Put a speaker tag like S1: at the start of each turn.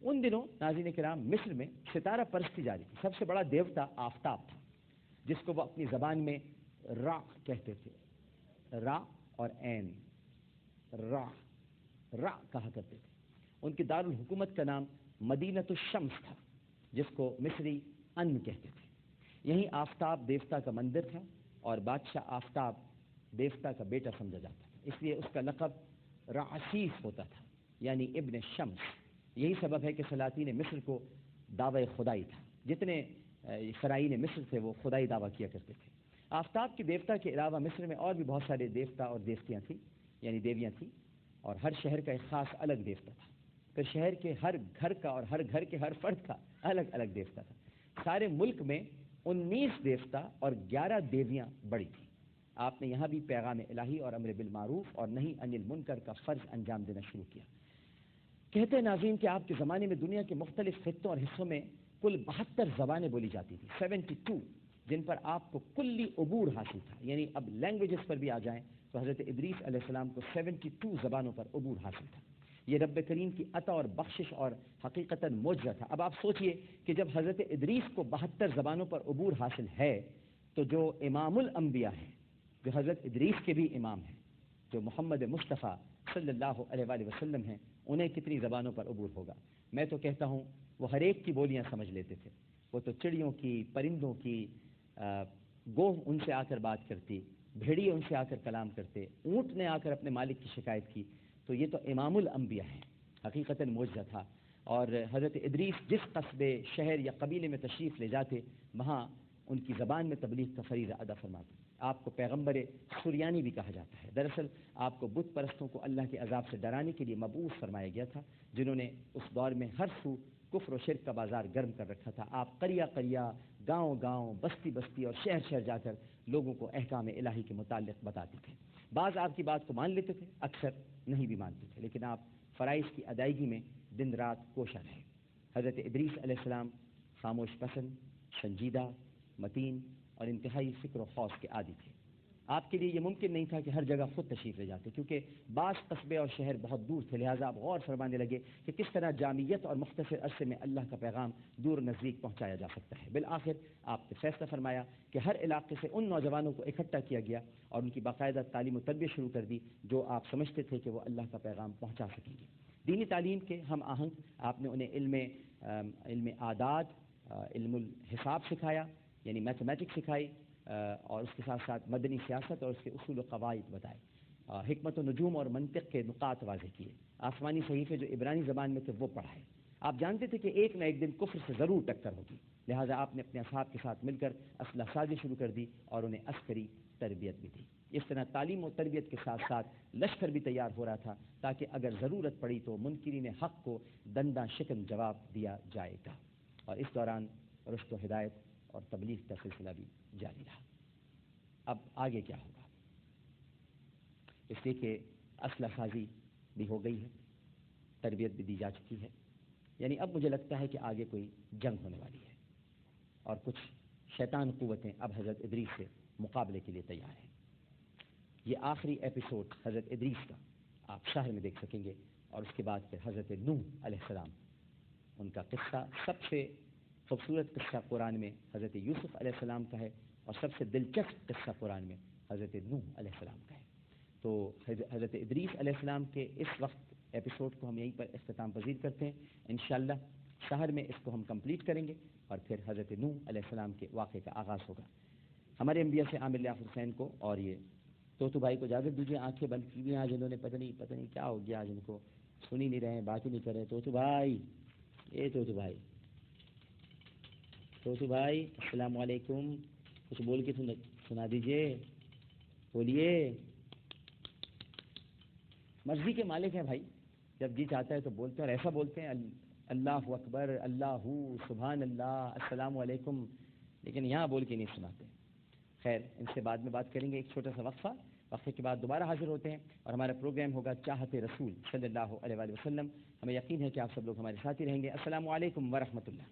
S1: ان دنوں ناظرین کرام مصر میں ستارہ پرستی جاری تھی. سب سے بڑا دیوتا آفتاب تھا، جس کو وہ اپنی زبان میں را کہتے تھے. را اور عین، را را کہا کرتے تھے. ان کی دارالحکومت کا نام مدینۃ الشمس تھا، جس کو مصری ان کہتے تھے. یہیں آفتاب دیوتا کا مندر تھا اور بادشاہ آفتاب دیوتا کا بیٹا سمجھا جاتا تھا، اس لیے اس کا لقب رعسیس ہوتا تھا، یعنی ابن شمس. یہی سبب ہے کہ سلاطین مصر کو دعوی خدائی تھا. جتنے فرعین مصر تھے وہ خدائی دعویٰ کیا کرتے تھے. آفتاب کی دیوتا کے علاوہ مصر میں اور بھی بہت سارے دیوتا اور دیوتیاں تھیں، یعنی دیویاں تھیں، اور ہر شہر کا ایک خاص الگ دیوتا تھا. پھر شہر کے ہر گھر کا اور ہر گھر کے ہر فرد کا الگ الگ دیوتا تھا. سارے ملک میں 19 دیوتا اور 11 دیویاں بڑی تھیں. آپ نے یہاں بھی پیغام الہی اور امر بالمعروف اور نہی عن المنکر کا فرض انجام دینا شروع کیا. کہتے ہیں ناظرین کہ آپ کے زمانے میں دنیا کے مختلف خطوں اور حصوں میں کل 72 زبانیں بولی جاتی تھی، 72، جن پر آپ کو کلی عبور حاصل تھا. یعنی اب لینگویجز پر بھی آ جائیں تو حضرت ادریس علیہ السلام کو 72 زبانوں پر عبور حاصل تھا. یہ رب کریم کی عطا اور بخشش اور حقیقتاً معجزہ تھا. اب آپ سوچئے کہ جب حضرت ادریس کو 72 زبانوں پر عبور حاصل ہے تو جو امام الانبیاء ہیں، جو حضرت ادریس کے بھی امام ہیں، جو محمد مصطفیٰ صلی اللہ علیہ وآلہ وسلم ہیں، انہیں کتنی زبانوں پر عبور ہوگا؟ میں تو کہتا ہوں وہ ہر ایک کی بولیاں سمجھ لیتے تھے. وہ تو چڑیوں کی، پرندوں کی، گوہ ان سے آ کر بات کرتی، بھیڑیے ان سے آ کر کلام کرتے، اونٹ نے آ کر اپنے مالک کی شکایت کی. تو یہ تو امام الانبیاء ہیں، حقیقتاً معجزہ تھا. اور حضرت ادریس جس قصبے، شہر یا قبیلے میں تشریف لے جاتے، وہاں ان کی زبان میں تبلیغ کا فریضہ ادا فرماتے. آپ کو پیغمبر سریانی بھی کہا جاتا ہے. دراصل آپ کو بت پرستوں کو اللہ کے عذاب سے ڈرانے کے لیے مبعوث فرمایا گیا تھا، جنہوں نے اس دور میں ہر سو کفر و شرک کا بازار گرم کر رکھا تھا. آپ قریہ قریہ، گاؤں گاؤں، بستی بستی اور شہر شہر جا کر لوگوں کو احکام الہی کے متعلق بتاتے تھے. بعض آپ کی بات کو مان لیتے تھے، اکثر نہیں بھی مانتے تھے، لیکن آپ فرائض کی ادائیگی میں دن رات کوشاں رہے. حضرت ادریس علیہ السلام خاموش پسند، سنجیدہ، متین اور انتہائی فکر و خوف کے عادی تھے. آپ کے لیے یہ ممکن نہیں تھا کہ ہر جگہ خود تشریف لے جاتے، کیونکہ بعض قصبے اور شہر بہت دور تھے. لہٰذا آپ غور فرمانے لگے کہ کس طرح جامعیت اور مختصر عرصے میں اللہ کا پیغام دور نزدیک پہنچایا جا سکتا ہے. بالآخر آپ نے فیصلہ فرمایا کہ ہر علاقے سے ان نوجوانوں کو اکٹھا کیا گیا اور ان کی باقاعدہ تعلیم و تربیت شروع کر دی جو آپ سمجھتے تھے کہ وہ اللہ کا پیغام پہنچا سکیں گے. دینی تعلیم کے ہم آہنگ آپ نے انہیں علم عادات، علم الحساب سکھایا، یعنی میتھمیٹکس سکھائی، اور اس کے ساتھ ساتھ مدنی سیاست اور اس کے اصول و قواعد بتائے. حکمت و نجوم اور منطق کے نقاط واضح کیے. آسمانی صحیفے جو عبرانی زبان میں تھے وہ پڑھائے. آپ جانتے تھے کہ ایک نہ ایک دن کفر سے ضرور ٹکر ہوگی، لہٰذا آپ نے اپنے اصحاب کے ساتھ مل کر اسلحہ سازی شروع کر دی اور انہیں عسکری تربیت بھی دی. اس طرح تعلیم و تربیت کے ساتھ ساتھ لشکر بھی تیار ہو رہا تھا تاکہ اگر ضرورت پڑی تو منکرین حق کو دنداں شکن جواب دیا جائے گا. اور اس دوران رشد و ہدایت اور تبلیغ کا سلسلہ بھی جاری رہا. اب آگے کیا ہوگا؟ اس لیے کہ اسلحہ سازی بھی ہو گئی ہے، تربیت بھی دی جا چکی ہے، یعنی اب مجھے لگتا ہے کہ آگے کوئی جنگ ہونے والی ہے اور کچھ شیطان قوتیں اب حضرت ادریس سے مقابلے کے لیے تیار ہیں. یہ آخری ایپیسوڈ حضرت ادریس کا آپ شہر میں دیکھ سکیں گے، اور اس کے بعد پھر حضرت نوح علیہ السلام، ان کا قصہ سب سے خوبصورت قصہ قرآن میں حضرت یوسف علیہ السلام کا ہے، اور سب سے دلچسپ قصہ قرآن میں حضرت نوح علیہ السلام کا ہے. تو حضرت ادریس علیہ السلام کے اس وقت ایپیسوڈ کو ہم یہیں پر اختتام پذیر کرتے ہیں. انشاءاللہ شہر میں اس کو ہم کمپلیٹ کریں گے اور پھر حضرت نوح علیہ السلام کے واقعے کا آغاز ہوگا. ہمارے انبیاء سے عامر لیاقت حسین کو اور یہ توتو بھائی کو اجازت دیجیے. آنکھیں بند کی ہوئی آج انہوں نے پتہ نہیں کیا ہو گیا، آج ان کو سن ہی نہیں رہے ہیں، بات ہی نہیں کر رہے. توتو بھائی، توتو بھائی السلام علیکم، کچھ بول کے سنا دیجئے، بولیے. مرضی کے مالک ہیں بھائی، جب جی چاہتا ہے تو بولتے ہیں، اور ایسا بولتے ہیں اللہ اکبر، اللہ سبحان اللہ، السلام علیکم، لیکن یہاں بول کے نہیں سناتے. خیر، ان سے بعد میں بات کریں گے. ایک چھوٹا سا وقفے کے بعد دوبارہ حاضر ہوتے ہیں اور ہمارا پروگرام ہوگا چاہتے رسول صلی اللہ علیہ وآلہ وسلم. ہمیں یقین ہے کہ آپ سب لوگ ہمارے ساتھ ہی رہیں گے. السلام علیکم ورحمۃ اللہ.